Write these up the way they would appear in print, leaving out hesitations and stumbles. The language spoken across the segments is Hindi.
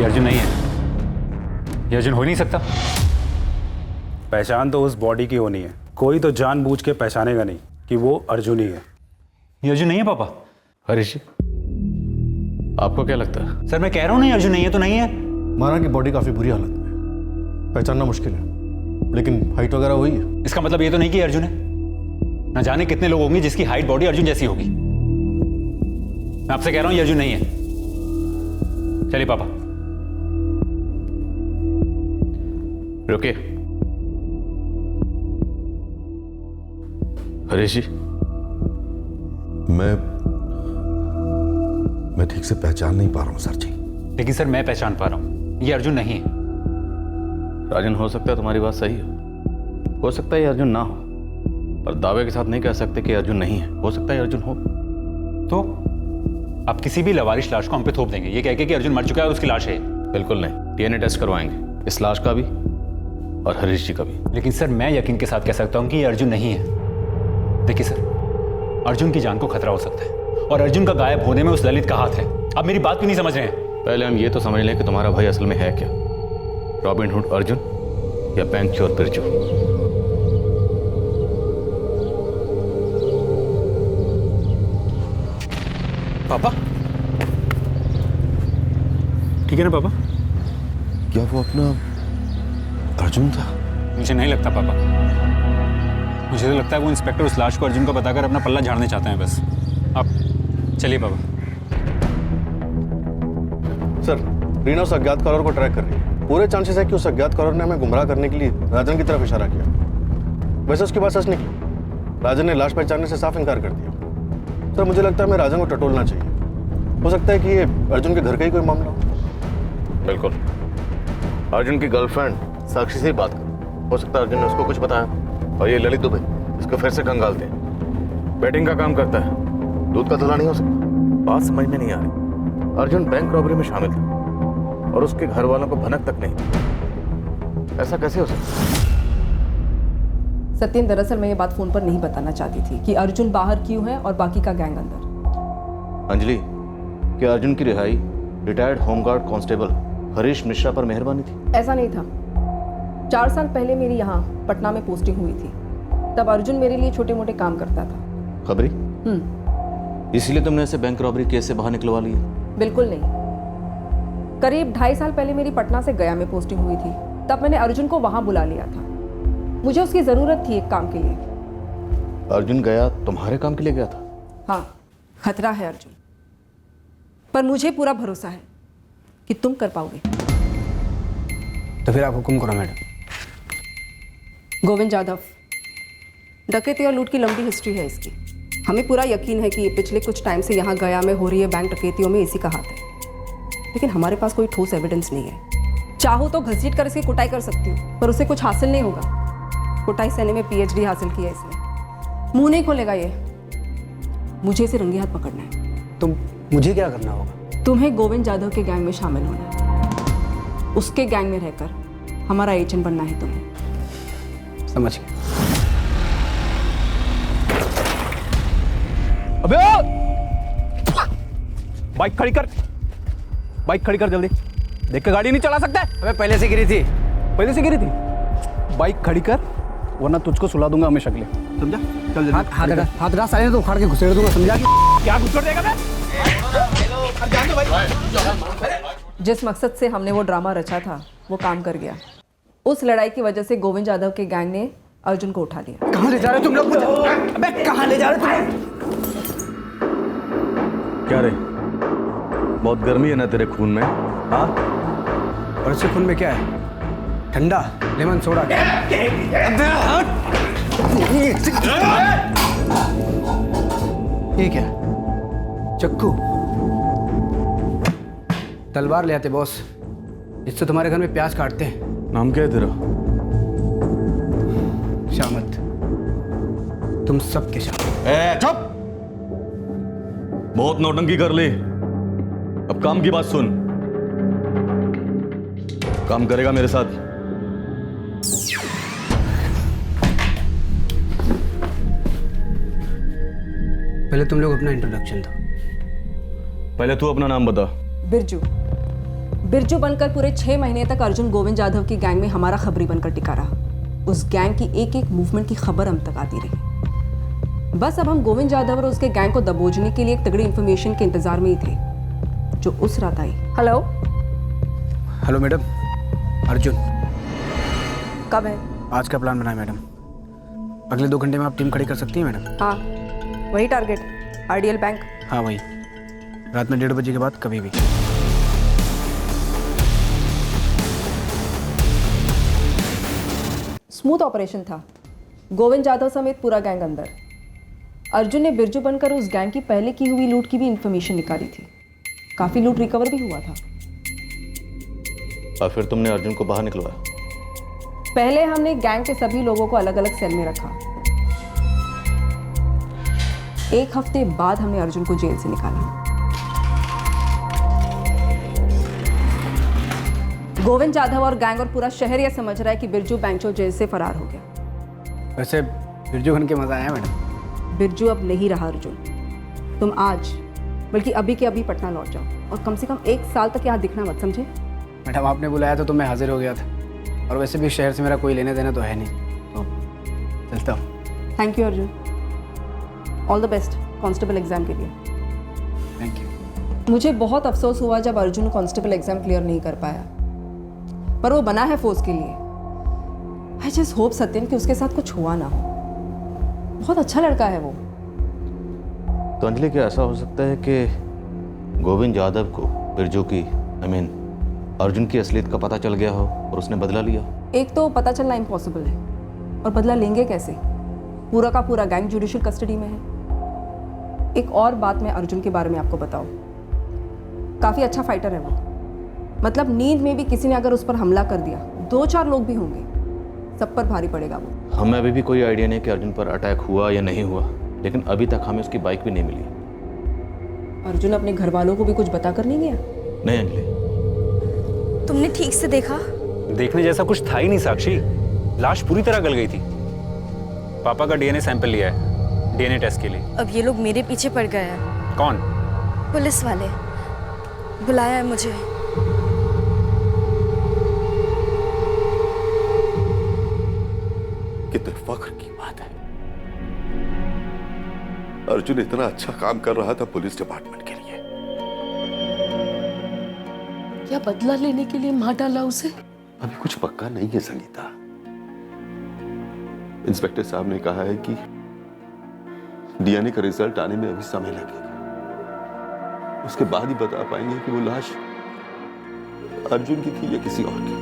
ये अर्जुन नहीं है, ये अर्जुन हो ही नहीं सकता। पहचान तो उस बॉडी की होनी है, कोई तो जानबूझ के पहचानेगा नहीं कि वो अर्जुन ही है। ये अर्जुन नहीं है पापा। हरीश जी, आपको क्या लगता है? सर मैं कह रहा हूँ नहीं, अर्जुन नहीं है तो नहीं है। माना की बॉडी काफी बुरी हालत में है, पहचानना मुश्किल है, लेकिन हाइट वगैरह वही है। इसका मतलब ये तो नहीं कि अर्जुन है। न जाने कितने लोग होंगे जिसकी हाइट बॉडी अर्जुन जैसी होगी। मैं आपसे कह रहा हूँ ये अर्जुन नहीं है। चलिए पापा। रुकिए। हरीश जी, मैं ठीक से पहचान नहीं पा रहा हूँ सर जी। लेकिन सर मैं पहचान पा रहा हूँ, ये अर्जुन नहीं है। राजन, हो सकता है तुम्हारी बात सही हो सकता है ये अर्जुन ना हो, पर दावे के साथ नहीं कह सकते कि अर्जुन नहीं है। हो सकता है अर्जुन हो। तो आप किसी भी लवारिश लाश को हम पे थोप देंगे ये कह के कि अर्जुन मर चुका है और उसकी लाश है? बिल्कुल नहीं, डीएनए टेस्ट करवाएंगे, इस लाश का भी और हरीश जी का भी। लेकिन सर मैं यकीन के साथ कह सकता हूँ कि ये अर्जुन नहीं है। देखिए सर, अर्जुन की जान को खतरा हो सकता है और अर्जुन का गायब होने में उस ललित का हाथ है। आप मेरी बात क्यों नहीं समझ रहे हैं? पहले हम ये तो समझ लें कि तुम्हारा भाई असल में है क्या, रॉबिन हुड अर्जुन या बैंक चोर बिरजू। पापा ठीक है ना पापा? क्या वो अपना अर्जुन था? मुझे नहीं लगता पापा, मुझे तो लगता है वो इंस्पेक्टर उस लाश को अर्जुन का बताकर अपना पल्ला झाड़ने चाहते हैं बस। आप चलिए पापा। सर, रीना उस अज्ञात कॉलर को ट्रैक कर रही है। पूरे चांसेस है कि उस अज्ञात कॉलर ने हमें गुमराह करने के लिए राजन की तरफ इशारा किया। वैसे उसकी बात सच निकली, राजन ने लाश पहचानने से साफ इनकार कर दिया। सर मुझे लगता है हमें राजन को टटोलना चाहिए। हो सकता है कि ये अर्जुन के घर का ही कोई मामला हो। बिल्कुल, अर्जुन की गर्लफ्रेंड साक्षी से ही बात करो, हो सकता है अर्जुन ने उसको कुछ बताया। और ये ललित दुबे इसको फिर से कंगालते हैं, बैटिंग का काम करता है, दूध का धुला नहीं हो सकता। बात समझ में नहीं आ रही। अर्जुन बैंक रॉबरी में शामिल था और उसके घर वालों को भनक तक नहीं, ऐसा कैसे हो सकता? सत्येंद्र, दरअसल मैं ये बात फोन पर नहीं बताना चाहती थी कि अर्जुन बाहर क्यों है और बाकी का गैंग अंदर। अंजलि, क्या अर्जुन की रिहाई retired home guard constable Harish Mishra पर मेहरबानी थी? ऐसा नहीं था। 4 साल पहले मेरी यहाँ पटना में पोस्टिंग हुई थी, तब अर्जुन मेरे लिए छोटे मोटे काम करता था। खबरी? इसीलिए तुमने ऐसे बैंक रॉबरी केस से बाहर निकलवा लिया? बिल्कुल नहीं। करीब 2.5 साल पहले मेरी पटना से गया में पोस्टिंग हुई थी, तब मैंने अर्जुन को वहां बुला लिया था। मुझे उसकी जरूरत थी एक काम के लिए। अर्जुन गया तुम्हारे काम के लिए गया था? हाँ, खतरा है अर्जुन, पर मुझे पूरा भरोसा है कि तुम कर पाओगे। तो फिर आप हुक्म करो मैडम। गोविंद जाधव, डकैती और लूट की लंबी हिस्ट्री है इसकी। हमें पूरा यकीन है कि ये पिछले कुछ टाइम से यहाँ गया में हो रही है बैंक डकैतियों में इसी का हाथ है, लेकिन हमारे पास कोई ठोस एविडेंस नहीं है। चाहो तो घसीट कर इसकी कुटाई कर सकती हूँ, पर उसे कुछ हासिल नहीं होगा। कुटाई सेने में PhD हासिल किया इसने, मुंह नहीं खोलेगा ये। मुझे इसे रंगे हाथ पकड़ना है। तो मुझे क्या करना होगा? तुम्हें गोविंद जाधव के गैंग में शामिल होना है, उसके गैंग में रहकर हमारा एजेंट बनना है तुम्हें। समझ गया। अबे बाइक खड़ी कर, बाइक खड़ी कर जल्दी। देख के गाड़ी नहीं चला सकता है? अबे पहले से गिरी थी। पहले से गिरी थी। बाइक खड़ी कर वरना तुझको सुला दूंगा हमेशा के लिए, समझा? चल जल्दी। हाथ रहा साले तो उखाड़ के घुसेड़ दूंगा, समझा? क्या घुसड़ देगा मैं? जिस मकसद से हमने वो ड्रामा रचा था वो काम कर गया। उस लड़ाई की वजह से गोविंद जाधव के गैंग ने अर्जुन को उठा लिया। कहाँ ले जा रहे हो तुम लोग मुझे? अबे कहाँ ले जा रहे हो तुम? क्या रे, बहुत गर्मी है ना तेरे खून में? हाँ, और इसके खून में क्या है? ठंडा लेमन सोडा। ये क्या? चक्कू? तलवार ले आते बॉस, इससे तुम्हारे घर में प्याज काटते हैं। नाम क्या है तेरा? शामत, तुम सबके शामत। चुप! बहुत नौटंकी कर ली, अब काम की बात सुन। काम करेगा मेरे साथ? पहले तुम लोग अपना इंट्रोडक्शन दो। पहले तू अपना नाम बता। बिरजू, बिरजू बनकर पूरे 6 महीने तक अर्जुन गोविंद जाधव की गैंग में हमारा खबरी बनकर टिका रहा। उस गैंग की एक एक मूवमेंट की खबर हम तक आती रही। बस अब हम गोविंद जाधव और उसके गैंग को दबोचने के लिए एक तगड़ी इंफॉर्मेशन के इंतजार में ही थे, जो उस रात आई। Hello hello madam, Arjun. कब है? आज का प्लान बनाए मैडम। अगले 2 घंटे में आप टीम खड़ी कर सकती हैं मैडम? हाँ, वही टारगेट, आरडीएल बैंक। हाँ वही, रात में 1:30 बजे के बाद कभी भी। स्मूथ ऑपरेशन था। गोविंद जाधव समेत पूरा गैंग अंदर। अर्जुन ने बिरजू बनकर उस गैंग की पहले की हुई लूट की भी इंफॉर्मेशन निकाली थी। काफी लूट रिकवर भी हुआ था। और फिर तुमने अर्जुन को बाहर निकलवाया? पहले हमने गैंग के सभी लोगों को अलग अलग सेल में रखा। 1 हफ्ते बाद हमने अर्जुन को जेल से निकाला। गोविंद जाधव और गैंग और पूरा शहर यह समझ रहा है कि बिरजू बैंचो जेल से फरार हो गया। वैसे बिरजू बन के मजा आया मैडम? बिरजू अब नहीं रहा अर्जुन। तुम आज बल्कि अभी के अभी पटना लौट जाओ और कम से कम 1 साल तक यहाँ दिखना मत, समझे? मैडम आपने बुलाया तो मैं हाजिर हो गया था, और वैसे भी शहर से मेरा कोई लेने देना तो है नहीं, तो चलता हूँ। Thank you Arjun, all the best constable exam के लिए। Thank you. मुझे बहुत अफसोस हुआ जब अर्जुन कांस्टेबल एग्जाम क्लियर नहीं कर पाया, पर वो बना है फोर्स के लिए। आई जस्ट होप सत्यन कि उसके साथ कुछ हुआ ना हो। बहुत अच्छा लड़का है वो। तो अंजलि, क्या ऐसा हो सकता है कि गोविंद यादव को बिरजू की अर्जुन की असलियत का पता चल गया हो और उसने बदला लिया? एक तो पता चलना इम्पॉसिबल है, और बदला लेंगे कैसे? पूरा का पूरा गैंग जुडिशियल कस्टडी में है। एक और बात मैं अर्जुन के बारे में आपको बताऊं, काफ़ी अच्छा फाइटर है वो। मतलब नींद में भी किसी ने अगर उस पर हमला कर दिया, 2-4 लोग भी होंगे, सब पर भारी पड़ेगा वो। हमें अभी भी कोई आइडिया नहीं कि अर्जुन पर अटैक हुआ या नहीं हुआ, लेकिन अभी तक हमें उसकी बाइक भी नहीं मिली। अर्जुन अपने घर वालों को भी कुछ बता कर नहीं गया? नहीं अंजलि। तुमने ठीक से देखा? देखने जैसा कुछ था ही नहीं साक्षी। लाश पूरी तरह गल गई थी। पापा का डीएनए सैंपल लिया है डीएनए टेस्ट के लिए। अब ये लोग मेरे पीछे पड़ गए हैं। कौन? पुलिस वाले बुलाया है मुझे। कितने फख्र की बात है, अर्जुन इतना अच्छा काम कर रहा था पुलिस डिपार्टमेंट के लिए। क्या बदला लेने के लिए मार डाला उसे? अभी कुछ पक्का नहीं है संगीता। इंस्पेक्टर साहब ने कहा है कि डीएनए का रिजल्ट आने में अभी समय लगेगा। उसके बाद ही बता पाएंगे कि वो लाश अर्जुन की थी या किसी और की।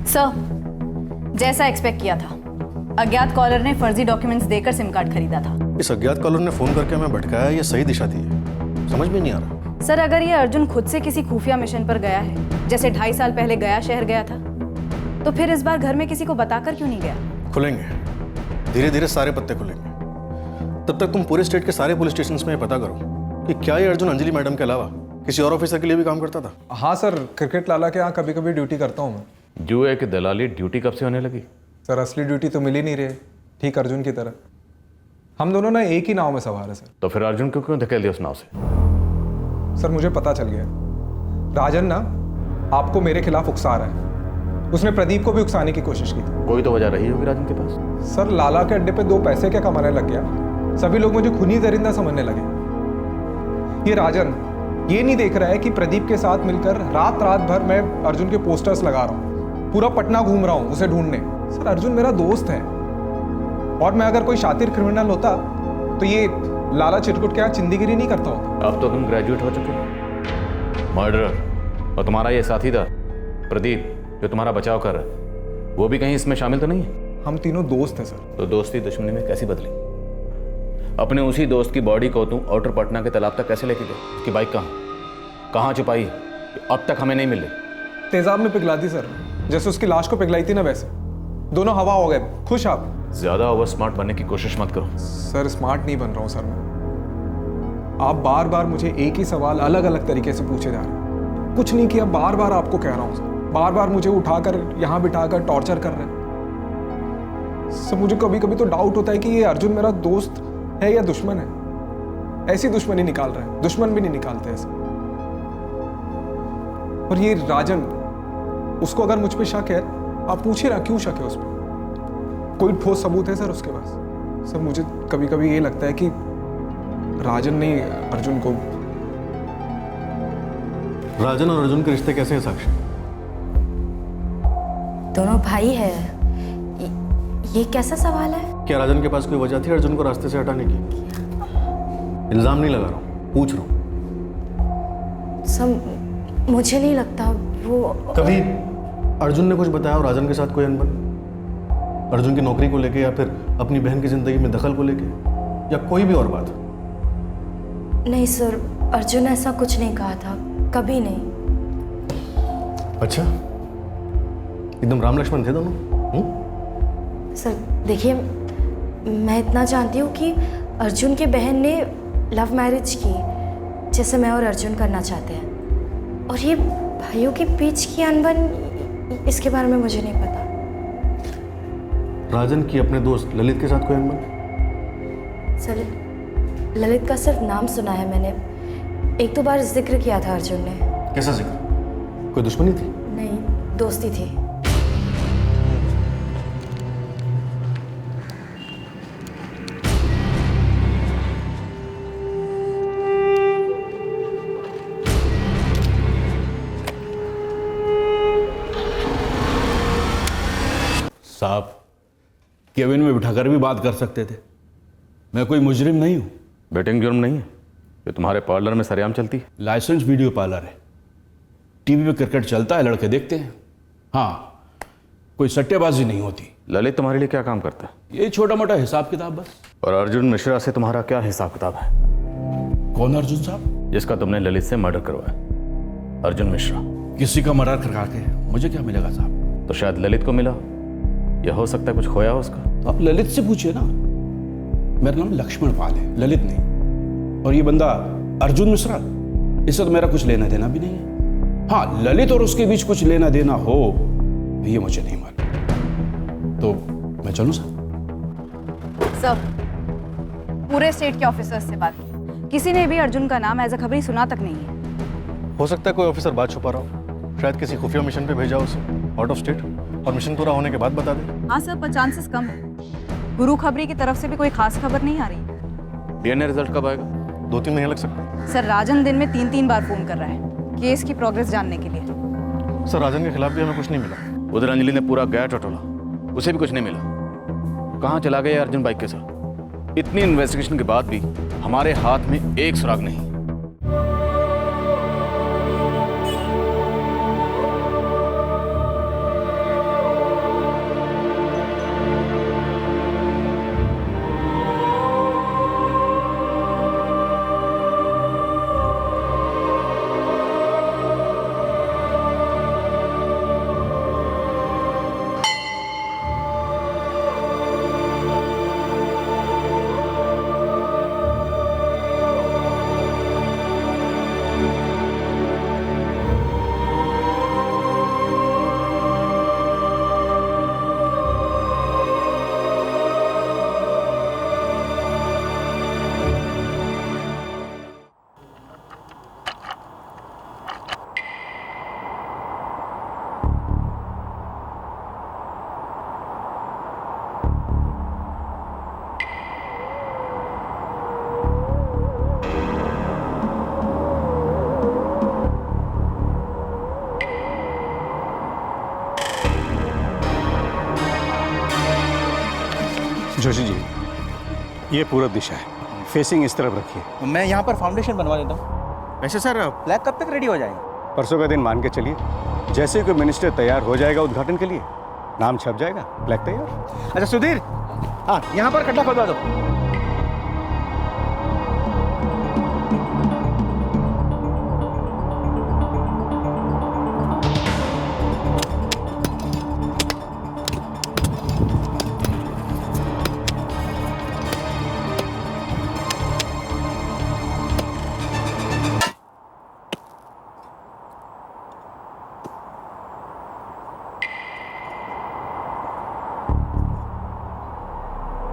सर, जैसा एक्सपेक्ट किया था, अज्ञात कॉलर ने फर्जी डॉक्यूमेंट्स देकर सिम कार्ड खरीदा था। इस अज्ञात कॉलर ने फोन करके हमें भटकाया, ये सही दिशा दी है? समझ में नहीं आ रहा। सर, अगर ये अर्जुन खुद से किसी खुफिया मिशन पर गया है, जैसे 2.5 साल पहले गया शहर गया था, तो फिर इस बार घर में किसी को बताकर क्यों नहीं गया? खुलेंगे, धीरे धीरे सारे पत्ते खुलेंगे। तब तक तुम पूरे स्टेट के सारे पुलिस स्टेशन में पता करो कि क्या ये अर्जुन अंजलि मैडम के अलावा किसी और ऑफिसर के लिए भी काम करता था। हाँ सर, क्रिकेट लाला के यहाँ कभी कभी ड्यूटी करता हूँ मैं। जुए की दलाली ड्यूटी कब से होने लगी? सर, असली ड्यूटी तो मिल ही नहीं रही, ठीक अर्जुन की तरह। हम दोनों ना एक ही नाव में सवार है सर। तो फिर अर्जुन को क्यों धकेल दिया उस नाव से? सर, मुझे पता चल गया, राजन ना आपको मेरे खिलाफ उकसा रहा है। उसने प्रदीप को भी उकसाने की कोशिश की थी। कोई तो वजह रही होगी राजन के पास। सर, लाला के अड्डे पे 2 पैसे क्या कमाने लग गया, सभी लोग मुझे खूनी दरिंदा समझने लगे। ये राजन ये नहीं देख रहा है कि प्रदीप के साथ मिलकर रात रात भर मैं अर्जुन के पोस्टर्स लगा रहा हूँ, पूरा पटना घूम रहा हूँ उसे ढूंढने। सर, अर्जुन मेरा दोस्त है, और मैं अगर कोई शातिर क्रिमिनल होता तो ये लाला चिरकुट के यहाँ चिंदीगिरी नहीं करता होता। अब तो तुम ग्रेजुएट हो चुके हो। मर्डरर और तुम्हारा ये साथी था प्रदीप जो तुम्हारा बचाव कर रहा है, वो भी कहीं इसमें शामिल तो नहीं है? हम तीनों दोस्त हैं सर। तो दोस्ती दुश्मनी में कैसी बदली? अपने उसी दोस्त की बॉडी को तुम आउटर पटना के तालाब तक कैसे लेके गए? उसकी बाइक कहाँ छुपाई? अब तक हमें नहीं मिले। तेजाब में पिघला दी सर, जैसे उसकी लाश को पिघलाई थी ना, वैसे दोनों हवा हो गए। खुश आप? ज्यादा ओवर स्मार्ट बनने की कोशिश मत करो। सर, स्मार्ट नहीं बन रहा हूँ सर मैं। आप बार बार मुझे एक ही सवाल अलग अलग तरीके से पूछे जा रहे हैं। कुछ नहीं किया, बार बार आपको कह रहा हूँ सर। बार बार मुझे उठाकर यहाँ बिठाकर टॉर्चर कर रहे हैं सर। मुझे कभी कभी तो डाउट होता है कि ये अर्जुन मेरा दोस्त है या दुश्मन है। ऐसी दुश्मनी निकाल रहे हैं, दुश्मन भी नहीं निकालते ऐसे। और ये राजन, उसको अगर मुझ पे शक है, आप पूछिए ना क्यों शक है उस पर? कोई ठोस सबूत है सर उसके पास? सर मुझे कभी कभी ये लगता है कि राजन ने अर्जुन को। राजन और अर्जुन के रिश्ते कैसे हैं साक्षी? दोनों भाई है। ये कैसा सवाल है? क्या राजन के पास कोई वजह थी अर्जुन को रास्ते से हटाने की? इल्जाम नहीं लगा रहा हूं, पूछ रहा हूं। सब मुझे नहीं लगता वो। कभी अर्जुन ने कुछ बताया और राजन के साथ कोई अनबन? अर्जुन की नौकरी को लेके या फिर अपनी बहन की जिंदगी में दखल को लेके या कोई भी और बात? नहीं सर, अर्जुन ऐसा कुछ नहीं कहा था, कभी नहीं। अच्छा, एकदम राम लक्ष्मण थे दोनों? सर देखिए, मैं इतना जानती हूँ कि अर्जुन की बहन ने लव मैरिज की, जैसे मैं और अर्जुन करना चाहते हैं। और ये भाइयों के बीच की अनबन, इसके बारे में मुझे नहीं पता। राजन की अपने दोस्त ललित के साथ कोई अनबन? सर ललित का सिर्फ नाम सुना है मैंने, एक दो बार जिक्र किया था अर्जुन ने। कैसा जिक्र? कोई दुश्मनी थी? नहीं, दोस्ती थी। साहब, केबिन में बिठाकर भी बात कर सकते थे। मैं कोई मुजरिम नहीं हूं। बेटिंग जुर्म नहीं है, ये तुम्हारे पार्लर में सरेआम चलती है। लाइसेंस वीडियो पार्लर है, टीवी पे क्रिकेट चलता है, लड़के देखते हैं। हाँ, कोई सट्टेबाजी नहीं होती। ललित तुम्हारे लिए क्या काम करता है? ये छोटा मोटा हिसाब किताब बस। और अर्जुन मिश्रा से तुम्हारा क्या हिसाब किताब है? कौन अर्जुन साहब? जिसका तुमने ललित से मर्डर करवाया, अर्जुन मिश्रा। किसी का मर्डर करवा के मुझे क्या मिलेगा साहब? तो शायद ललित को मिला, या हो सकता है कुछ खोया हो उसका। तो आप ललित से पूछिए ना। मेरा नाम लक्ष्मण पाल है, ललित नहीं। और ये बंदा अर्जुन मिश्रा, इससे तो मेरा कुछ लेना देना भी नहीं है। हाँ, ललित और उसके बीच कुछ लेना देना हो ये मुझे नहीं मालूम। तो मैं चलूं साहब? सब पूरे स्टेट के ऑफिसर्स से बात की, किसी ने भी अर्जुन का नाम एज अ खबरी सुना तक नहीं है। हो सकता है कोई ऑफिसर बात छुपा रहा हो, शायद किसी खुफिया मिशन पे भेजा उसे आउट ऑफ स्टेट, और मिशन पूरा होने के बाद बता दे। हाँ सर, पर चांसेस कम है। गुरु खबरी की तरफ से भी कोई खास खबर नहीं आ रही। डीएनए रिजल्ट कब आएगा? 2-3 महीने लग सकते हैं। सर राजन दिन में 3-3 बार फोन कर रहा है केस की प्रोग्रेस जानने के लिए। सर राजन के खिलाफ भी हमें कुछ नहीं मिला। उधर अंजलि ने पूरा गया टटोला, उसे भी कुछ नहीं मिला। कहाँ चला गया अर्जुन बाइक के साथ? इतनी इन्वेस्टिगेशन के बाद भी हमारे हाथ में एक सुराग नहीं। जोशी जी, ये पूरब दिशा है, फेसिंग इस तरफ रखिए। मैं यहाँ पर फाउंडेशन बनवा देता हूँ। वैसे सर फ्लैग कब तक रेडी हो जाएगा? परसों का दिन मान के चलिए, जैसे ही कोई मिनिस्टर तैयार हो जाएगा उद्घाटन के लिए, नाम छप जाएगा, फ्लैग तैयार। अच्छा सुधीर, हाँ यहाँ पर खड्डा खोदवा दो।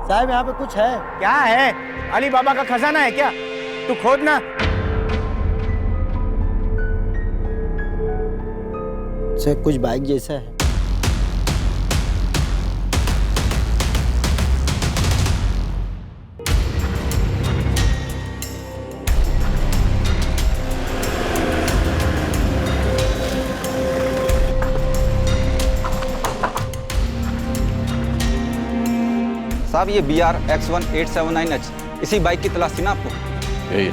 साहब यहाँ पे कुछ है। क्या है? अली बाबा का खजाना है क्या? तू खोद ना। सर कुछ बाइक जैसा है। साहब ये BR X1879H इसी बाइक की तलाश थी ना आपको? यही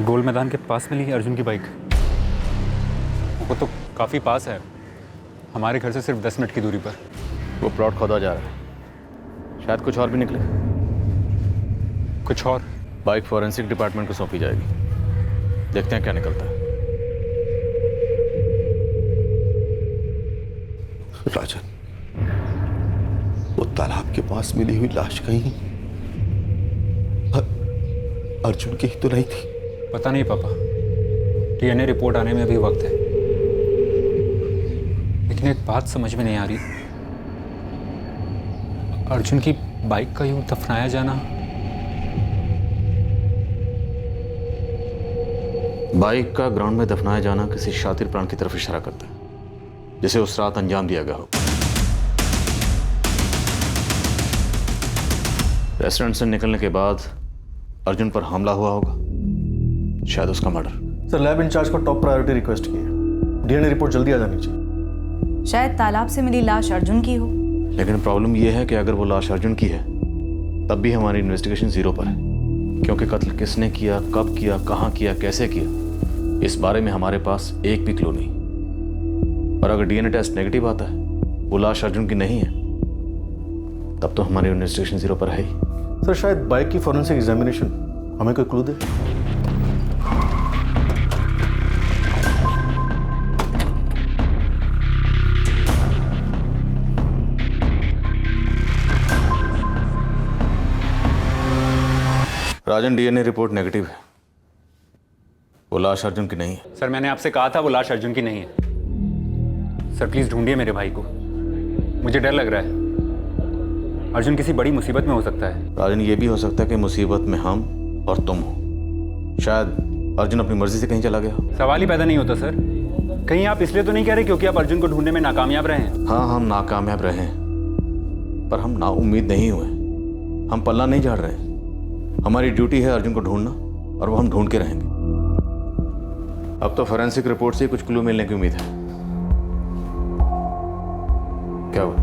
गोल मैदान के पास मिली है अर्जुन की बाइक। वो तो काफ़ी पास है, हमारे घर से सिर्फ 10 मिनट की दूरी पर। वो प्लॉट खोदा जा रहा है, शायद कुछ और भी निकले। कुछ और? बाइक फॉरेंसिक डिपार्टमेंट को सौंपी जाएगी, देखते हैं क्या निकलता है। राजन, वो तालाब के पास मिली हुई लाश कहीं अर्जुन की ही तो नहीं थी? पता नहीं पापा, DNA रिपोर्ट आने में अभी वक्त है। लेकिन एक बात समझ में नहीं आ रही, अर्जुन की बाइक का यूं दफनाया जाना। बाइक का ग्राउंड में दफनाया जाना किसी शातिर प्राण की तरफ इशारा करता है, जिसे उस रात अंजाम दिया गया हो। रेस्टोरेंट से निकलने के बाद अर्जुन पर हमला हुआ होगा, शायद उसका मर्डर। सर लैब इंचार्ज को टॉप प्रायोरिटी रिक्वेस्ट की है, DNA रिपोर्ट जल्दी आ जानी चाहिए। शायद तालाब से मिली लाश अर्जुन की हो। लेकिन प्रॉब्लम यह है कि अगर वो लाश अर्जुन की है तब भी हमारी इन्वेस्टिगेशन जीरो पर है, क्योंकि कत्ल किसने किया, कब किया, कहाँ किया, कैसे किया, इस बारे में हमारे पास एक भी क्लू नहीं। और अगर DNA टेस्ट नेगेटिव आता है, वो लाश अर्जुन की नहीं है, तब तो हमारी इन्वेस्टिगेशन जीरो पर है ही। सर शायद बाइक की फॉरेंसिक एग्जामिनेशन हमें कोई क्लू दे। राजन, DNA रिपोर्ट नेगेटिव है, वो लाश अर्जुन की नहीं है। सर मैंने आपसे कहा था वो लाश अर्जुन की नहीं है। सर प्लीज ढूंढिए मेरे भाई को, मुझे डर लग रहा है, अर्जुन किसी बड़ी मुसीबत में हो सकता है। राजन, ये भी हो सकता है कि मुसीबत में हम और तुम हो। शायद अर्जुन अपनी मर्जी से कहीं चला गया। सवाल ही पैदा नहीं होता सर। कहीं आप इसलिए तो नहीं कह रहे क्योंकि आप अर्जुन को ढूंढने में नाकामयाब रहे हैं? हाँ, हम नाकामयाब रहे, पर हम नाउम्मीद नहीं हुए, हम पल्ला नहीं झाड़ रहे। हमारी ड्यूटी है अर्जुन को ढूंढना, और वो हम ढूंढ के रहेंगे। अब तो फोरेंसिक रिपोर्ट से कुछ क्लू मिलने की उम्मीद है। क्या हुआ?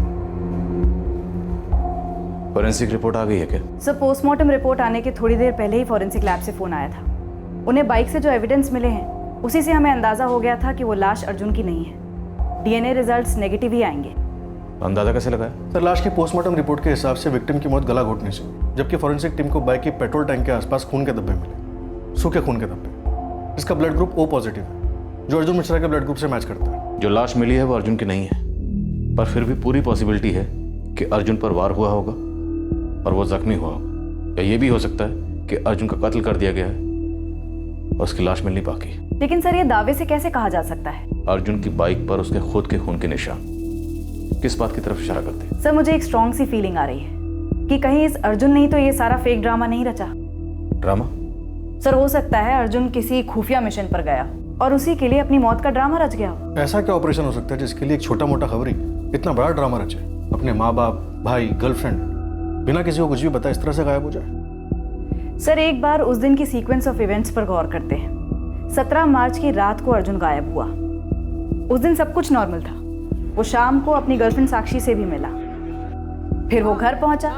फोरेंसिक रिपोर्ट आ गई है क्या? सर पोस्टमार्टम रिपोर्ट आने के थोड़ी देर पहले ही फॉरेंसिक लैब से फोन आया था। उन्हें बाइक से जो एविडेंस मिले हैं उसी से हमें अंदाजा हो गया था कि वो लाश अर्जुन की नहीं है। DNA रिजल्ट्स नेगेटिव ही आएंगे। अंदाजा कैसे लगाया? सर लाश की पोस्टमार्टम रिपोर्ट के हिसाब से विक्टिम की मौत गला घोटने से, जबकि फॉरेंसिक टीम को बाइक की पेट्रोल टैंक के आसपास खून के धब्बे मिले, सूखे खून के धब्बे। इसका ब्लड ग्रुप O पॉजिटिव है, जो अर्जुन मिश्रा के ब्लड ग्रुप से मैच करता है। जो लाश मिली है वो अर्जुन की नहीं है, पर फिर भी पूरी पॉसिबिलिटी है कि अर्जुन पर वार हुआ होगा और वो जख्मी हुआ होगा, या ये भी हो सकता है कि अर्जुन का कत्ल कर दिया गया है और उसकी लाश मिलनी बाकी है। लेकिन सर ये दावे से कैसे कहा जा सकता है? अर्जुन की बाइक पर उसके खुद के खून के निशान किस बात की तरफ इशारा करते हैं? सर मुझे एक स्ट्रॉन्ग सी फीलिंग आ रही है कि कहीं इस अर्जुन ने ही तो ये सारा फेक ड्रामा नहीं रचा। ड्रामा? सर हो सकता है अर्जुन किसी खुफिया मिशन पर गया और उसी के लिए अपनी मौत का ड्रामा रच गया हो। ऐसा क्या ऑपरेशन हो सकता है जिसके लिए एक छोटा मोटा खबरी इतना बड़ा ड्रामा रचे? अपने माँ बाप, भाई, गर्लफ्रेंड बिना किसी को कुछ भी बताए इस तरह से गायब हो जाए? सर एक बार उस दिन की सीक्वेंस ऑफ इवेंट्स पर गौर करते हैं। 17 मार्च की रात को अर्जुन गायब हुआ। उस दिन सब कुछ नॉर्मल था। वो शाम को अपनी गर्लफ्रेंड साक्षी से भी मिला, फिर वो घर पहुंचा,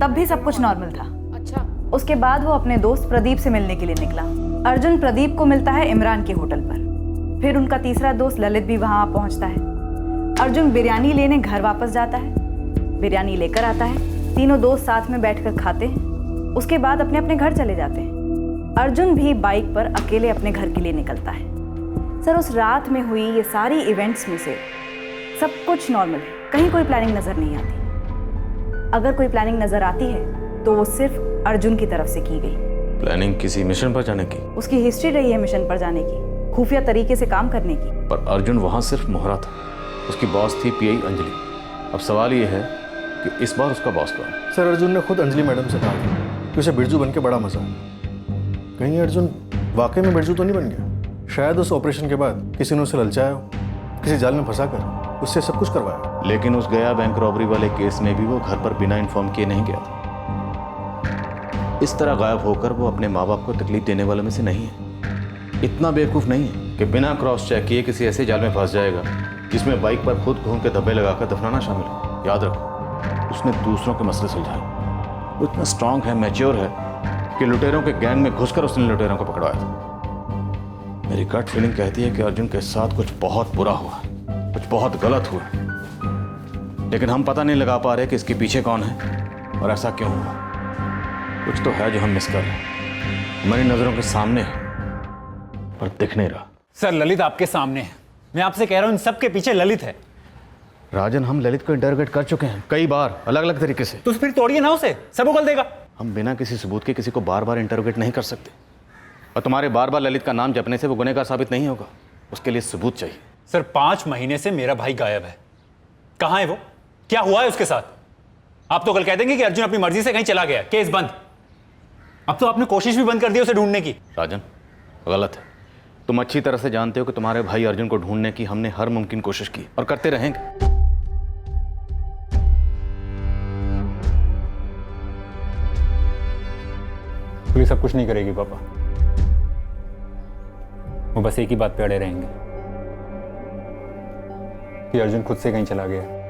तब भी सब कुछ नॉर्मल था। अच्छा। उसके बाद वो अपने दोस्त प्रदीप से मिलने के लिए निकला। अर्जुन प्रदीप को मिलता है इमरान के होटल पर। फिर उनका तीसरा दोस्त ललित भी वहां पहुंचता है। अर्जुन बिरयानी लेने घर वापस जाता है, बिरयानी लेकर आता है, तीनों दोस्त साथ में बैठकर खाते हैं। उसके बाद अपने अपने घर चले जाते हैं। अर्जुन भी बाइक पर अकेले अपने घर के लिए निकलता है। सर उस रात में हुई ये सारी इवेंट्स में से सब कुछ नॉर्मल है, कहीं कोई प्लानिंग नजर नहीं आती। अगर कोई प्लानिंग नजर आती है तो वो सिर्फ अर्जुन की तरफ से की गई। प्लानिंग किसी मिशन पर जाने की? उसकी हिस्ट्री रही है मिशन पर जाने की। खुफिया तरीके से काम करने की। पर अर्जुन वहां सिर्फ मोहरा था, उसकी बॉस थी पीआई अंजलि। अब सवाल ये है कि इस बार उसका बॉस कौन है? सर अर्जुन ने खुद अंजलि मैडम से कहा था कि उसे बिरजू बन के बड़ा मजा आया। कहीं अर्जुन वाकई में बिरजू तो नहीं बन गया? शायद उस ऑपरेशन के बाद किसी ने उसे ललचाया हो, किसी जाल में फंसा कर उससे सब कुछ करवाया। लेकिन उस गया बैंक रॉबरी वाले केस में भी वो घर पर बिना इन्फॉर्म किए नहीं गया था। इस तरह गायब होकर वो अपने माँ बाप को तकलीफ देने वालों में से नहीं है। इतना बेवकूफ़ नहीं है कि बिना क्रॉस चेक किए किसी ऐसे जाल में फंस जाएगा जिसमें बाइक पर खुद घूम के धब्बे लगाकर दफनाना शामिल है। याद रखो, उसने दूसरों के मसले सुलझाए। वो इतना स्ट्रांग है, मैच्योर है कि लुटेरों के गैंग में घुसकर उसने लुटेरों को पकड़वाया था। मेरी गट फीलिंग कहती है कि अर्जुन के साथ कुछ बहुत बुरा हुआ, कुछ बहुत गलत हुआ, लेकिन हम पता नहीं लगा पा रहे कि इसके पीछे कौन है और ऐसा क्यों हुआ। कुछ तो है जो हम मिस कर रहे हैं, हमारी नजरों के सामने है पर दिख नहीं रहा। सर ललित आपके सामने है, मैं आपसे कह रहा हूं इन सब के पीछे ललित है। राजन, हम ललित को इंटरोगेट कर चुके हैं कई बार, अलग अलग तरीके से। तो फिर तोड़िए ना उसे, सब उगल देगा। हम बिना किसी सबूत के किसी को बार बार इंटरोगेट नहीं कर सकते, और तुम्हारे बार बार ललित का नाम जपने से वो गुनहगार साबित नहीं होगा। उसके लिए सबूत चाहिए। सर 5 महीने से मेरा भाई गायब है, कहां है वो, क्या हुआ है उसके साथ? आप तो कल कह देंगे कि अर्जुन अपनी मर्जी से कहीं चला गया, केस बंद। अब तो आपने कोशिश भी बंद कर दी उसे ढूंढने की। राजन, गलत है। तुम अच्छी तरह से जानते हो कि तुम्हारे भाई अर्जुन को ढूंढने की हमने हर मुमकिन कोशिश की और करते रहेंगे। पुलिस सब कुछ नहीं करेगी पापा, वो बस एक ही बात पे अड़े रहेंगे कि अर्जुन खुद से कहीं चला गया।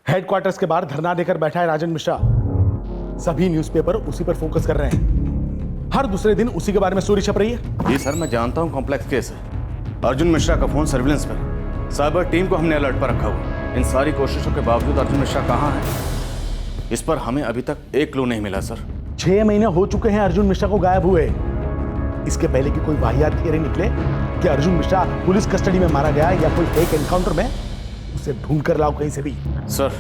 हेडक्वार्टर्स के बाहर धरना देकर बैठा है राजन मिश्रा। सभी न्यूज़पेपर उसी पर फोकस कर रहे हैं। हर दूसरे दिन उसी के बारे में स्टोरी छप रही है। जी सर, मैं जानता हूं कॉम्प्लेक्स केस है। अर्जुन मिश्रा का फोन सर्विलेंस पर, साइबर टीम को हमने अलर्ट पर रखा हुआ। इन सारी कोशिशों के बावजूद अर्जुन मिश्रा कहां है, इस पर हमें अभी तक एक क्लू नहीं मिला सर। 6 महीने हो चुके हैं अर्जुन मिश्रा को गायब हुए। इसके पहले की कोई वाहियात थियरी निकले कि अर्जुन मिश्रा पुलिस कस्टडी में मारा गया या कोई फेक एनकाउंटर में, उसे ढूंढ कर लाओ कहीं से भी। सर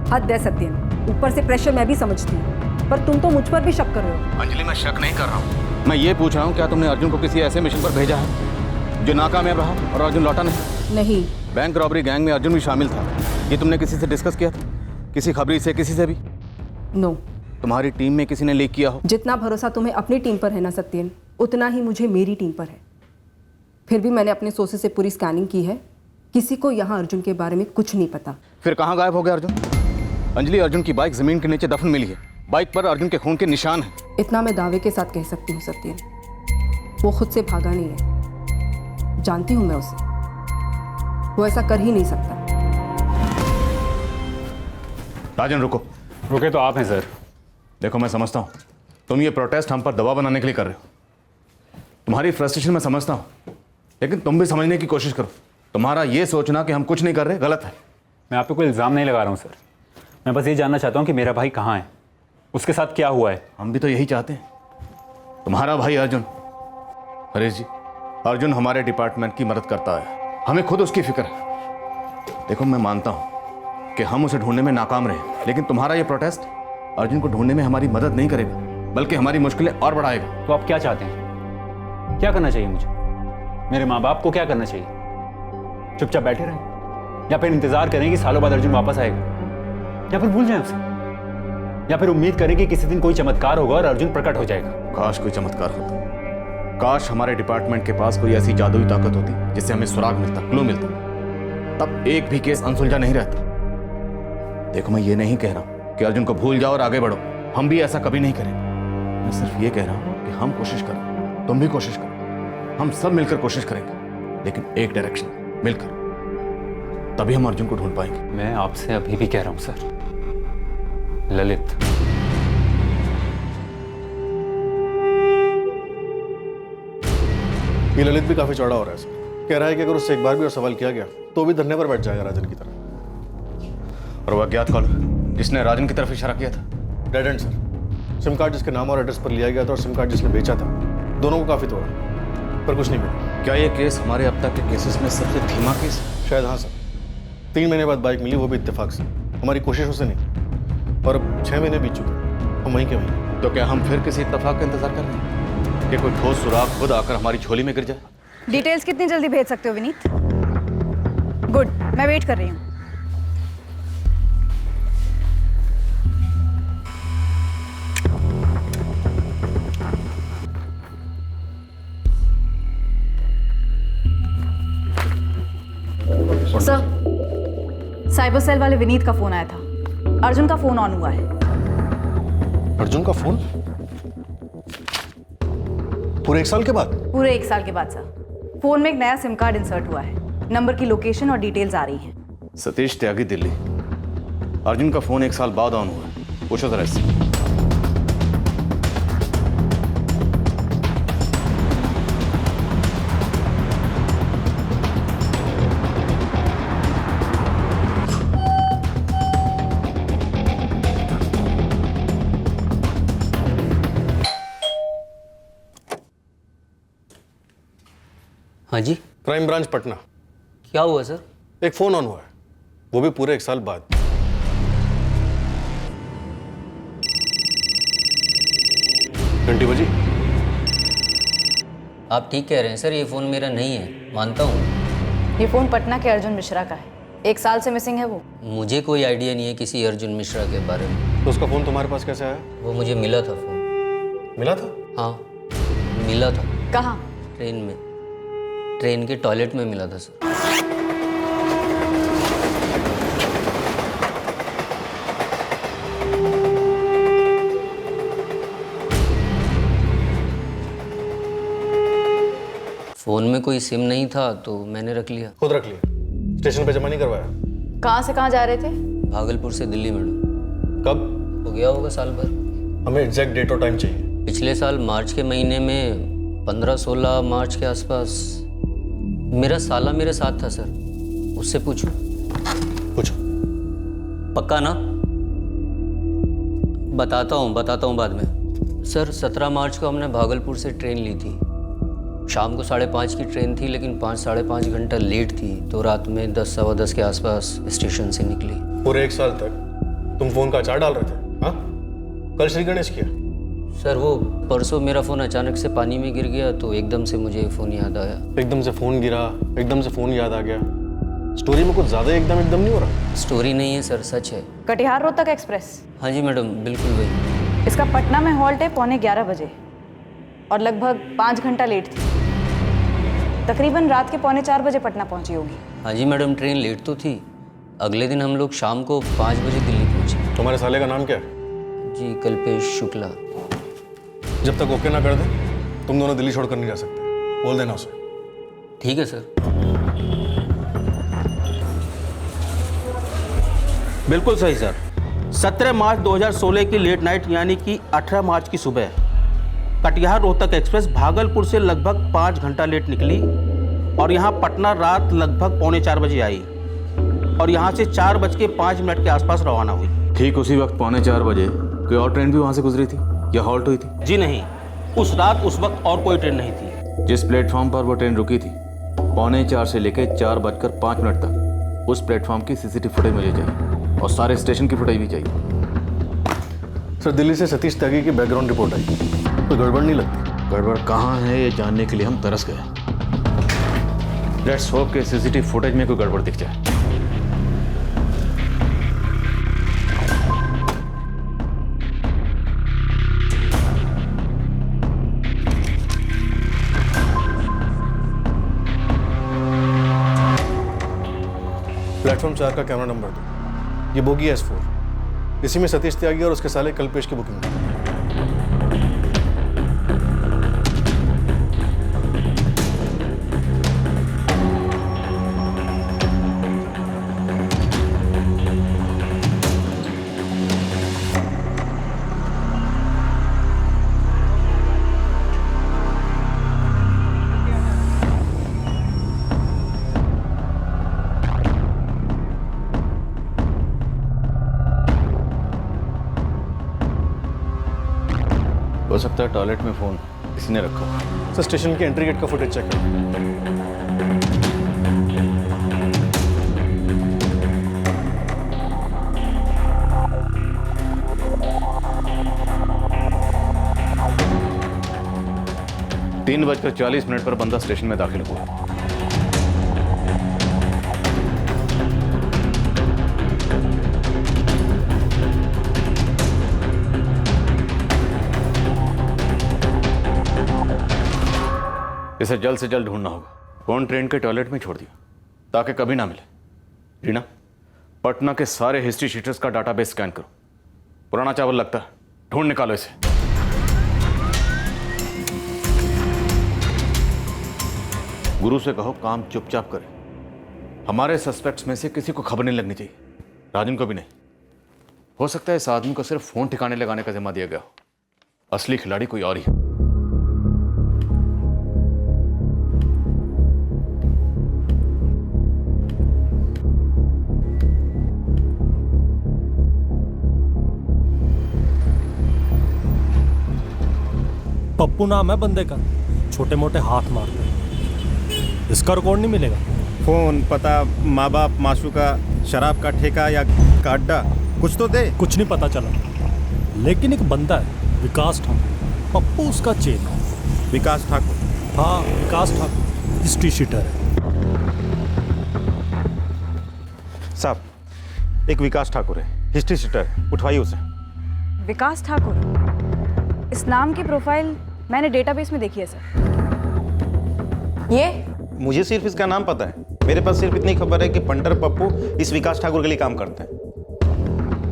हद है सत्यम, ऊपर से प्रेशर मैं भी समझती हूँ, पर तुम तो मुझ पर भी शक कर रहे हो। अंजलि, मैं शक नहीं कर रहा हूँ, मैं ये पूछ रहा हूँ क्या तुमने अर्जुन को किसी ऐसे मिशन पर भेजा है जो नाकामयाब रहा और अर्जुन लौटा नहीं? नहीं। बैंक रॉबरी गैंग में अर्जुन भी शामिल था, ये तुमने किसी से डिस्कस किया था? किसी खबरी से, किसी से भी? नो। तुम्हारी टीम में किसी ने लीक किया हो? जितना भरोसा तुम्हें अपनी टीम पर है ना सत्यन, उतना ही मुझे मेरी टीम पर है। फिर भी मैंने अपने सोर्सेज से पूरी स्कैनिंग की है, किसी को यहाँ अर्जुन के बारे में कुछ नहीं पता। फिर कहाँ गायब हो गया अर्जुन? अंजलि, अर्जुन की बाइक जमीन के नीचे दफन मिली है, बाइक पर अर्जुन के खून के निशान हैं। इतना मैं दावे के साथ कह सकती हूँ सत्यन, वो खुद से भागा नहीं है। जानती हूँ मैं उसे, वो ऐसा कर ही नहीं सकता। राजन रुको। रुके तो आप हैं सर। देखो, मैं समझता हूँ तुम ये प्रोटेस्ट हम पर दबाव बनाने के लिए कर रहे हो। तुम्हारी फ्रस्ट्रेशन मैं समझता हूँ, लेकिन तुम भी समझने की कोशिश करो। तुम्हारा ये सोचना कि हम कुछ नहीं कर रहे गलत है। मैं आप पे कोई इल्ज़ाम नहीं लगा रहा हूँ सर, मैं बस ये जानना चाहता हूँ कि मेरा भाई कहाँ है, उसके साथ क्या हुआ है। हम भी तो यही चाहते हैं। तुम्हारा भाई अर्जुन, हरीश जी, अर्जुन हमारे डिपार्टमेंट की मदद करता है, हमें खुद उसकी फिक्र है। देखो, मैं मानता हूँ कि हम उसे ढूंढने में नाकाम रहे, लेकिन तुम्हारा ये प्रोटेस्ट अर्जुन को ढूंढने में हमारी मदद नहीं करेगा, बल्कि हमारी मुश्किलें और बढ़ाएगा। तो आप क्या चाहते हैं? क्या करना चाहिए मुझे? मेरे माँ बाप को क्या करना चाहिए? चुपचाप बैठे रहें? या फिर इंतजार करें कि सालों बाद अर्जुन वापस आएगा, या फिर भूल जाएं उसे, या फिर उम्मीद करें कि किसी दिन कोई चमत्कार होगा और अर्जुन प्रकट हो जाएगा। काश कोई चमत्कार होता, काश हमारे डिपार्टमेंट के पास कोई ऐसी जादुई ताकत होती जिससे हमें सुराग मिलता, क्लू मिलता, तब एक भी केस अनसुलझा नहीं रहता। देखो, मैं ये नहीं कह रहा कि अर्जुन को भूल जाओ और आगे बढ़ो, हम भी ऐसा कभी नहीं करेंगे। मैं सिर्फ ये कह रहा हूं कि हम कोशिश करें, तुम भी कोशिश करो, हम सब मिलकर कोशिश करेंगे, लेकिन एक डायरेक्शन, मिलकर, तभी हम अर्जुन को ढूंढ पाएंगे। मैं आपसे अभी भी कह रहा हूं सर, ललित, ये ललित भी काफी चौड़ा हो रहा है सर। कह रहा है कि अगर उससे एक बार भी और सवाल किया गया तो भी धरने पर बैठ जाएगा राजन की तरफ। और वह अज्ञात कॉलर जिसने राजन की तरफ इशारा किया था? Dead and sir. SIM card जिसके नाम और एड्रेस पर लिया गया था और सिम कार्ड जिसने बेचा था, दोनों को काफी तोड़ा, पर कुछ नहीं मिला। क्या ये केस हमारे अब तक के केसेस में सबसे धीमा केस? शायद हाँ सर। 3 महीने बाद बाइक मिली, वो भी इत्तेफाक से, हमारी कोशिशों से नहीं। और अब 6 महीने बीत चुके, हम वहीं के वहीं। तो क्या हम फिर किसी इत्तेफाक का इंतजार कर रहे हैं कि कोई ठोस सुराग खुद आकर हमारी झोली में गिर जाए? डिटेल्स कितनी जल्दी भेज सकते हो विनीत? गुड, मैं वेट कर रही हूँ। सर, साइबर सेल वाले विनीत का फोन आया था। अर्जुन का फोन ऑन हुआ है। अर्जुन का फोन? पूरे 1 साल के बाद? पूरे 1 साल के बाद सर। फोन में एक नया सिम कार्ड इंसर्ट हुआ है, नंबर की लोकेशन और डिटेल्स आ रही हैं। सतीश त्यागी, दिल्ली। अर्जुन का फोन 1 साल बाद ऑन हुआ है, पूछो जरा इससे। हाँ जी, क्राइम ब्रांच पटना। क्या हुआ सर? एक फोन ऑन हुआ है, वो भी पूरे 1 साल बाद। घंटी बजी। आप ठीक कह रहे हैं सर, ये फ़ोन मेरा नहीं है, मानता हूँ। ये फ़ोन पटना के अर्जुन मिश्रा का है, 1 साल से मिसिंग है वो। मुझे कोई आइडिया नहीं है किसी अर्जुन मिश्रा के बारे में। तो उसका फ़ोन तुम्हारे पास कैसे आया? वो मुझे मिला था फ़ोन। मिला था? हाँ, मिला था। कहाँ? ट्रेन में, ट्रेन के टॉयलेट में मिला था सर। फोन में कोई सिम नहीं था तो मैंने रख लिया। खुद रख लिया? स्टेशन पे जमा नहीं करवाया? कहाँ से कहाँ जा रहे थे? भागलपुर से दिल्ली मैडम। कब? हो गया होगा साल भर। हमें एग्जैक्ट डेट और टाइम चाहिए। पिछले साल मार्च के महीने में 15-16 मार्च के आसपास मेरा साला मेरे साथ था सर, उससे पूछूं? पूछो। पक्का ना? बताता हूँ बाद में। सर 17 मार्च को हमने भागलपुर से ट्रेन ली थी। शाम को 5:30 की ट्रेन थी, लेकिन 5-5.5 घंटा लेट थी, तो रात में 10-10:15 के आसपास स्टेशन से निकली। पूरे 1 साल तक तुम फोन का अचार डाल रहे थे? हाँ? कल श्री गणेश किया? सर वो परसों मेरा फ़ोन अचानक से पानी में गिर गया, तो एकदम से मुझे फ़ोन याद आया। एकदम से फ़ोन गिरा, एकदम से फ़ोन याद आ गया। स्टोरी में कुछ ज़्यादा एकदम नहीं हो रहा? स्टोरी नहीं है सर, सच है। कटिहार रोहतक एक्सप्रेस? हाँ जी मैडम, बिल्कुल वही। इसका पटना में हॉल्ट है 11:15 बजे और लगभग 5 घंटा लेट थी। तकरीबन रात के 3:45 बजे पटना पहुंची होगी। हाँ जी मैडम, ट्रेन लेट तो थी। अगले दिन हम लोग शाम को 5 बजे दिल्ली पहुंचे। तुम्हारे साले का नाम क्या है? जी कल्पेश शुक्ला। जब तक ओके ना कर दे तुम दोनों दिल्ली छोड़कर नहीं जा सकते, बोल देना उसे। ठीक है सर। बिल्कुल सही सर। 17 मार्च 2016 की लेट नाइट यानी कि 18 मार्च की सुबह कटिहार रोहतक एक्सप्रेस भागलपुर से लगभग 5 घंटा लेट निकली और यहाँ पटना रात लगभग 3:45 बजे आई और यहाँ से 4:05 के आसपास रवाना हुई। ठीक उसी वक्त 3:45 बजे कोई और ट्रेन भी वहाँ से गुजरी थी या हॉल्ट हुई थी? जी नहीं, उस रात उस वक्त और कोई ट्रेन नहीं थी। जिस प्लेटफॉर्म पर वो ट्रेन रुकी थी 3:45 से लेकर 4:05 तक उस प्लेटफॉर्म की सीसीटीवी फुटेज मुझे चाहिए और सारे स्टेशन की फुटेज भी चाहिए। सर दिल्ली से सतीश त्यागी की बैकग्राउंड रिपोर्ट आई, कोई गड़बड़ नहीं लगती? गड़बड़ कहाँ है ये जानने के लिए हम तरस गए। लेट्स होप के सीसीटीवी फुटेज में कोई गड़बड़ दिख जाए। प्लेटफॉर्म 4 का कैमरा नंबर दो। ये बोगी S4, इसी में सतीश त्यागी और उसके साले कल्पेश की बुकिंग है। हो सकता है टॉयलेट में फोन किसी ने रखा। सर स्टेशन के एंट्री गेट का फुटेज चेक करो। तीन 3:40 पर बंदा स्टेशन में दाखिल हुआ। इसे जल्द से जल्द ढूंढना होगा। फोन ट्रेन के टॉयलेट में छोड़ दिया ताकि कभी ना मिले। रीना, पटना के सारे हिस्ट्री शीटर्स का डाटाबेस स्कैन करो। पुराना चावल लगता है, ढूंढ निकालो इसे। गुरु से कहो काम चुपचाप करे। हमारे सस्पेक्ट्स में से किसी को खबर नहीं लगनी चाहिए, राजन को भी नहीं। हो सकता है इस आदमी को सिर्फ फोन ठिकाने लगाने का जिम्मा दिया गया हो, असली खिलाड़ी कोई और ही है। पप्पू नाम है बंदे का, छोटे मोटे हाथ मारते हैं। इसका रिकॉर्ड नहीं मिलेगा? फोन, पता, माँ बाप, मासूका, शराब का ठेका या का अड्डा, कुछ तो दे। कुछ नहीं पता चला, लेकिन एक बंदा है विकास ठाकुर, पप्पू उसका चेन है। विकास ठाकुर? हाँ, विकास ठाकुर हिस्ट्री शीटर है। साहब, एक विकास ठाकुर है, हिस्ट्री शीटर है, उठवाइए उसे। विकास ठाकुर, इस नाम की प्रोफाइल मैंने डेटाबेस में देखी है सर। ये मुझे सिर्फ इसका नाम पता है। मेरे पास सिर्फ इतनी खबर है कि पंटर पप्पू इस विकास ठाकुर के लिए काम करते हैं।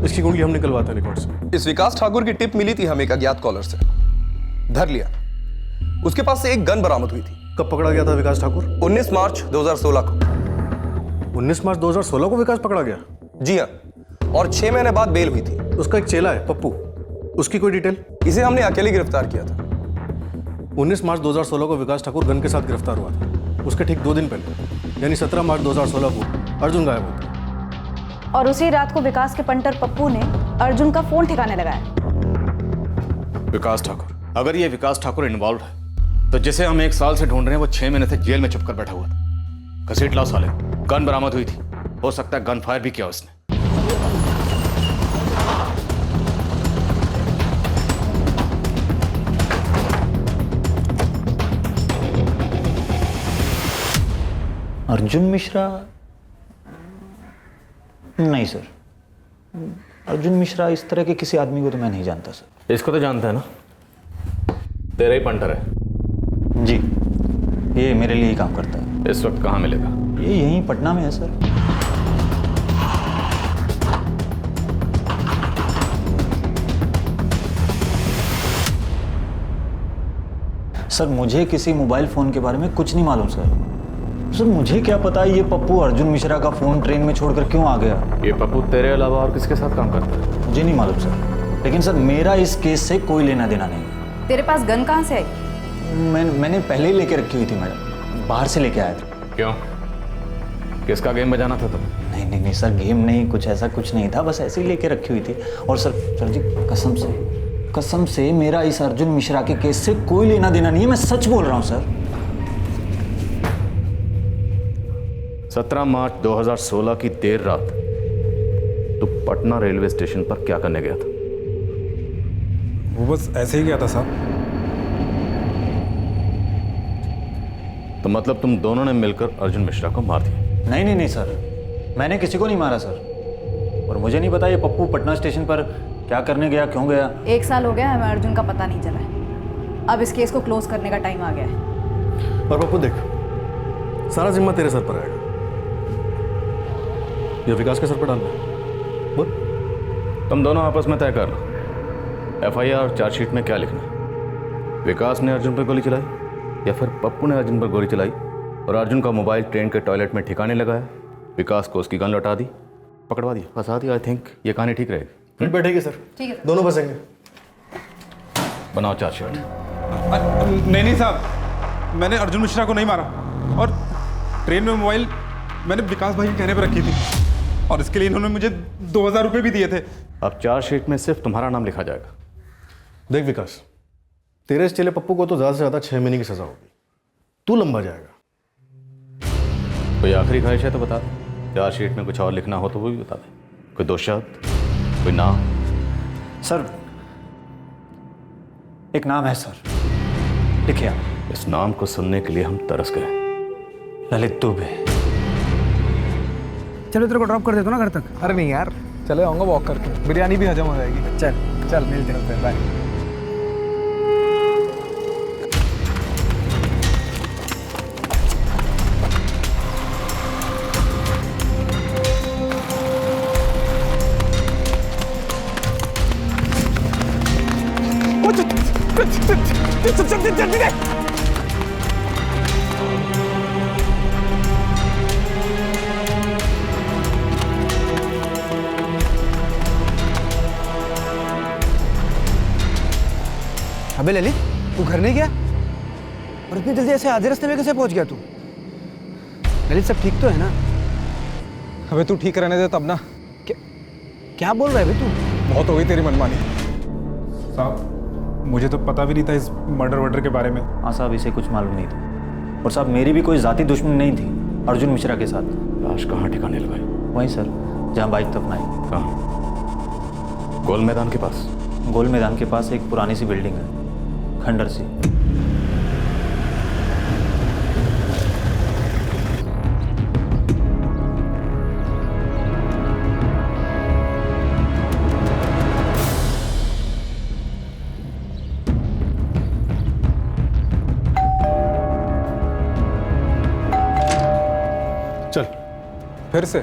इसकी कुंडली हम निकलवाते हैं रिकॉर्ड से। इस विकास ठाकुर की टिप मिली थी हमें एक अज्ञात कॉलर से, धर लिया। उसके पास से एक गन बरामद हुई थी। कब पकड़ा गया था विकास ठाकुर? 19 मार्च 2016 को। 19 मार्च 2016 को विकास पकड़ा गया? जी हाँ, और 6 महीने बाद बेल हुई थी। उसका एक चेला है पप्पू, उसकी कोई डिटेल? इसे हमने अकेले गिरफ्तार किया था। 19 मार्च 2016 को विकास ठाकुर गन के साथ गिरफ्तार हुआ था। उसके ठीक 2 दिन पहले यानी 17 मार्च 2016 को अर्जुन गायब हुआ। और उसी रात को विकास के पंटर पप्पू ने अर्जुन का फोन ठिकाने लगाया। विकास ठाकुर, अगर ये विकास ठाकुर इन्वॉल्व है तो जिसे हम 1 साल से ढूंढ रहे हैं वो 6 महीने से जेल में छुपकर बैठा हुआ था। घसीट लाओ साले। गन बरामद हुई थी, हो सकता है गन फायर भी किया उसने। अर्जुन मिश्रा? नहीं सर, अर्जुन मिश्रा इस तरह के किसी आदमी को तो मैं नहीं जानता सर। इसको तो जानता है ना, तेरा ही पंटर है। जी, ये मेरे लिए ही काम करता है। इस वक्त कहाँ मिलेगा? ये यहीं पटना में है सर। सर मुझे किसी मोबाइल फोन के बारे में कुछ नहीं मालूम सर। सर मुझे क्या पता ये पप्पू अर्जुन मिश्रा का फोन ट्रेन में छोड़कर क्यों आ गया। ये पप्पू तेरे अलावा और किसके साथ काम करता है? मुझे नहीं मालूम सर, लेकिन सर मेरा इस केस से कोई लेना देना नहीं। तेरे पास गन कहाँ से आई? मैंने पहले ही लेके रखी हुई थी मैडम, बाहर से लेके आया था। क्यों, किसका गेम बजाना था तुम? नहीं सर, गेम नहीं, कुछ ऐसा कुछ नहीं था, बस ऐसे ही लेके रखी हुई थी। और सर जी कसम से मेरा इस अर्जुन मिश्रा के केस से कोई लेना देना नहीं है, मैं सच बोल रहा हूँ सर। 17 मार्च 2016 की देर रात तो पटना रेलवे स्टेशन पर क्या करने गया था? वो बस ऐसे ही गया था साहब। तो मतलब तुम दोनों ने मिलकर अर्जुन मिश्रा को मार दिया? नहीं सर, मैंने किसी को नहीं मारा सर। और मुझे नहीं पता ये पप्पू पटना स्टेशन पर क्या करने गया, क्यों गया। 1 साल हो गया हमें अर्जुन का पता नहीं चला है। अब इस केस को क्लोज करने का टाइम आ गया है। और पप्पू देख, सारा जिम्मा तेरे सर पर आएगा। या विकास के सर पर डालना है? बोल। तुम दोनों आपस में तय कर लो, FIR चार्जशीट में क्या लिखना है। विकास ने अर्जुन पर गोली चलाई या फिर पप्पू ने अर्जुन पर गोली चलाई और अर्जुन का मोबाइल ट्रेन के टॉयलेट में ठिकाने लगाया, विकास को उसकी गन लौटा दी, पकड़वा दिया, फंसा दिया। आई थिंक ये कहानी ठीक रहेगी। फिर बैठेगी सर, ठीक है। दोनों बसेंगे। बनाओ चार्जशीट। नहीं साहब, मैंने अर्जुन मिश्रा को नहीं मारा और ट्रेन में मोबाइल मैंने विकास भाई के कहने पर रखी थी और इसके लिए इन्होंने मुझे 2000 रुपये भी दिए थे। अब चार्जशीट में सिर्फ तुम्हारा नाम लिखा जाएगा। देख विकास, तेरे इस चेले पप्पू को तो ज़्यादा से ज़्यादा 6 महीने की सज़ा होगी, तू लंबा जाएगा। कोई आखिरी ख्वाहिश है तो बता दे, चार्जशीट में कुछ और लिखना हो तो वो भी बता दे। कोई दो शब्द, कोई नाम? सर एक नाम है सर, लिखिए आप। इस नाम को सुनने के लिए हम तरस गए। ललित दुबे। चलो तेरे को ड्रॉप कर देता हूँ ना घर तक। अरे नहीं यार, चले आऊँगा वॉक करके, बिरयानी भी हजम हो जाएगी। चल चल मिलते हैं, बाय। अबे ललित, तू घर नहीं गया और इतनी जल्दी ऐसे आधे रास्ते में कैसे पहुंच गया तू? ललित सब ठीक तो है ना? अबे तू ठीक रहने दे तब ना। क्या बोल रहा है भाई तू? बहुत हो गई तेरी मनमानी। साहब मुझे तो पता भी नहीं था इस मर्डर के बारे में। हाँ साहब, इसे कुछ मालूम नहीं था। और साहब मेरी भी कोई जाती दुश्मनी नहीं थी अर्जुन मिश्रा के साथ। लाश कहाँ ठिकाने लगाई? वहीं सर, जहाँ बाइक दफनाई। कहाँ? गोल मैदान के पास? गोल मैदान के पास एक पुरानी सी बिल्डिंग है, खंडर सी। चल फिर से?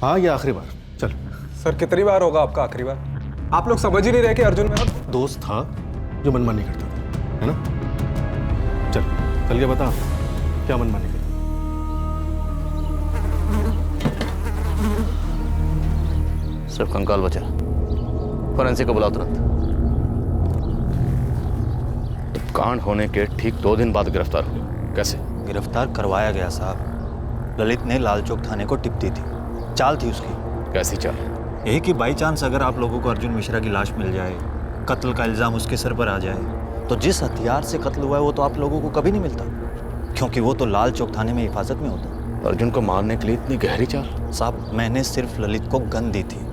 हाँ, ये आखिरी बार। चल। सर कितनी बार होगा आपका आखिरी बार? आप लोग समझ ही नहीं रहे कि अर्जुन मेरा दोस्त था जो मनमानी करता था, है ना? चल के बता, क्या मनमानी करता? सिर्फ कंकाल बचा, फॉरेंसिक को बुलाओ तुरंत। तो कांड होने के ठीक 2 दिन बाद गिरफ्तार हुए, कैसे? गिरफ्तार करवाया गया साहब। ललित ने लाल चौक थाने को टिप दी थी, चाल थी उसकी। कैसी चाल? यही कि बाई चांस अगर आप लोगों को अर्जुन मिश्रा की लाश मिल जाए, कत्ल का इल्ज़ाम उसके सर पर आ जाए, तो जिस हथियार से कत्ल हुआ है वो तो आप लोगों को कभी नहीं मिलता, क्योंकि वो तो लाल चौक थाने में हिफाजत में होता। अर्जुन को मारने के लिए इतनी गहरी चाल? साहब मैंने सिर्फ ललित को गन दी थी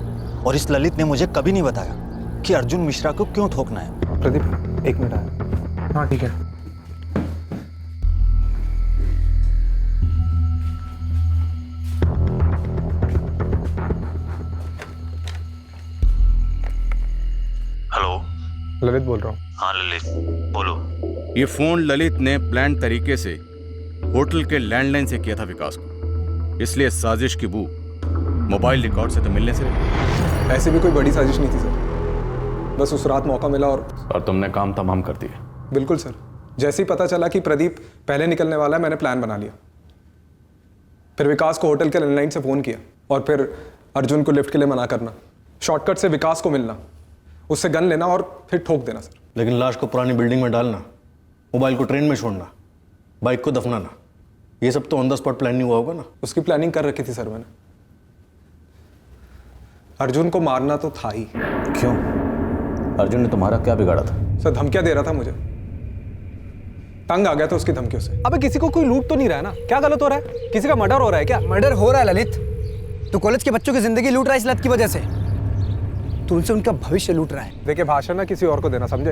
और इस ललित ने मुझे कभी नहीं बताया कि अर्जुन मिश्रा को क्यों ठोकना है। प्रदीप 1 मिनट आया। हाँ ठीक है। हेलो, ललित बोल रहा हूँ। हाँ ललित बोलो। ये फोन ललित ने प्लान तरीके से होटल के लैंडलाइन से किया था विकास को, इसलिए साजिश की बू मोबाइल रिकॉर्ड से तो मिलने से रही। ऐसी भी कोई बड़ी साजिश नहीं थी सर, बस उस रात मौका मिला और तुमने काम तमाम कर दिया। बिल्कुल सर, जैसे ही पता चला कि प्रदीप पहले निकलने वाला है, मैंने प्लान बना लिया। फिर विकास को होटल के लैंडलाइन से फ़ोन किया और फिर अर्जुन को लिफ्ट के लिए मना करना, शॉर्टकट से विकास को मिलना, उससे गन लेना और फिर ठोक देना सर। लेकिन लाश को पुरानी बिल्डिंग में डालना, मोबाइल को ट्रेन में छोड़ना, बाइक को दफनाना, ये सब तो ऑन द स्पॉट प्लान नहीं हुआ होगा ना? उसकी प्लानिंग कर रखी थी सर मैंने। अर्जुन को मारना तो था ही। क्यों? अर्जुन ने तुम्हारा क्या बिगाड़ा था? सर धमकियां दे रहा था मुझे, तंग आ गया था उसकी धमकियों से। अबे किसी को कोई लूट तो नहीं रहा है ना? क्या गलत हो रहा है? किसी का मर्डर हो रहा है क्या? मर्डर हो रहा है ललित, तो कॉलेज के बच्चों की जिंदगी लूट रहा है इस लत की वजह से। तो उनसे उनका भविष्य लूट रहा है। देखिए भाषण ना किसी और को देना, समझे?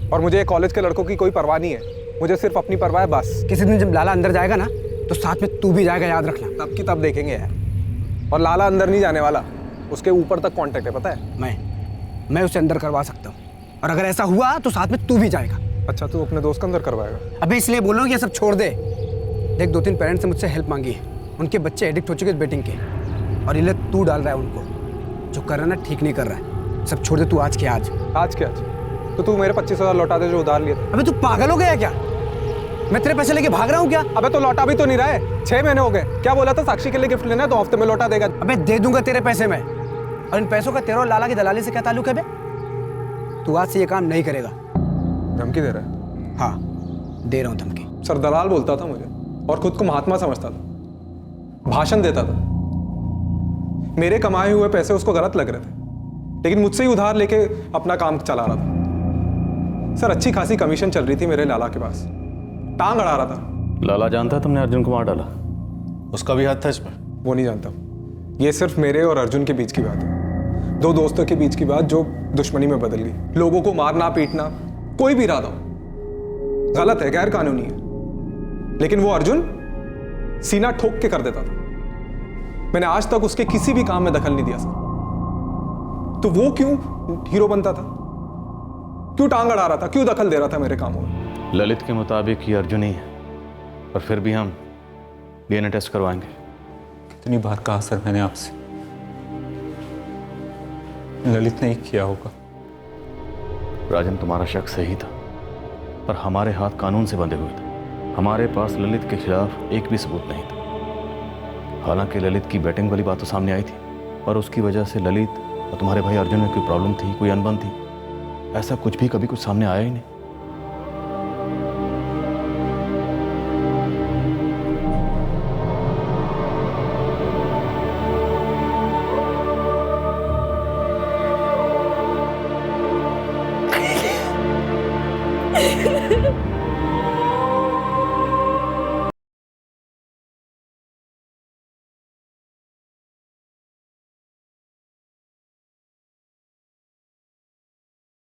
और मुझे कॉलेज के लड़कों की कोई परवाह नहीं है, मुझे सिर्फ अपनी परवाह है बस। किसी दिन जब लाला अंदर जाएगा ना, तो साथ में तू भी जाएगा, याद रखना। तब की तब देखेंगे यार। और लाला अंदर नहीं जाने वाला, उसके ऊपर तक कांटेक्ट है, पता है? मैं उसे अंदर करवा सकता हूँ, और अगर ऐसा हुआ तो साथ में तू भी जाएगा। अच्छा, तू अपने दोस्त का अंदर करवाएगा? अबे इसलिए बोल रहा हूँ कि ये सब छोड़ दे। देख 2-3 पेरेंट्स से मुझसे हेल्प मांगी है, उनके बच्चे एडिक्ट हो चुके हैं बेटिंग के। और ये ले तू डाल रहा है उनको। जो कर रहा है ना ठीक नहीं कर रहा है। सब छोड़ दे तू आज के आज। आज के आज? तो तू मेरे 25,000 लौटा दे जो उधार लिए थे। अबे तू पागल हो गया क्या? मैं तेरे पैसे लेके भाग रहा हूँ क्या? अबे तो लौटा भी तो नहीं रहा है। 6 महीने हो गए। क्या बोला था साक्षी के लिए गिफ्ट लेना है तो हफ्ते में लौटा देगा। अबे दे दूंगा तेरे पैसे में। और इन पैसों का तेरा और लाला की दलाली से क्या ताल्लुक है बे? तू आज से ये काम नहीं करेगा। धमकी दे रहा है? हाँ दे रहा हूँ धमकी। सर दलाल बोलता था मुझे और खुद को महात्मा समझता था, भाषण देता था। मेरे कमाए हुए पैसे उसको गलत लग रहे थे, लेकिन मुझसे ही उधार लेके अपना काम चला रहा था। सर अच्छी खासी कमीशन चल रही थी मेरे लाला के पास, टांग अड़ा रहा था। लाला जानता तुमने अर्जुन को मार डाला? उसका भी हाथ था इसमें? वो नहीं जानता। ये सिर्फ मेरे और अर्जुन के बीच की बात है। 2 दोस्तों के बीच की बात जो दुश्मनी में बदल गई। लोगों को मारना पीटना कोई भी इरादा हो गलत है, गैर कानूनी है, लेकिन वो अर्जुन सीना ठोक के कर देता था। मैंने आज तक उसके किसी भी काम में दखल नहीं दिया सर। तो वो क्यों हीरो बनता था? क्यों टांग अड़ा रहा था? क्यों दखल दे रहा था मेरे कामों में? ललित के मुताबिक ये अर्जुन ही है, और फिर भी हम डीएनए टेस्ट करवाएंगे। कितनी बार कहा सर मैंने आपसे, ललित ने ही किया होगा। राजन तुम्हारा शक सही था, पर हमारे हाथ कानून से बंधे हुए थे। हमारे पास ललित के खिलाफ एक भी सबूत नहीं था। हालांकि ललित की बैटिंग वाली बात तो सामने आई थी, पर उसकी वजह से ललित और तुम्हारे भाई अर्जुन में कोई प्रॉब्लम थी, कोई अनबन थी, ऐसा कुछ भी कभी कुछ सामने आया ही नहीं। Ha ha ha!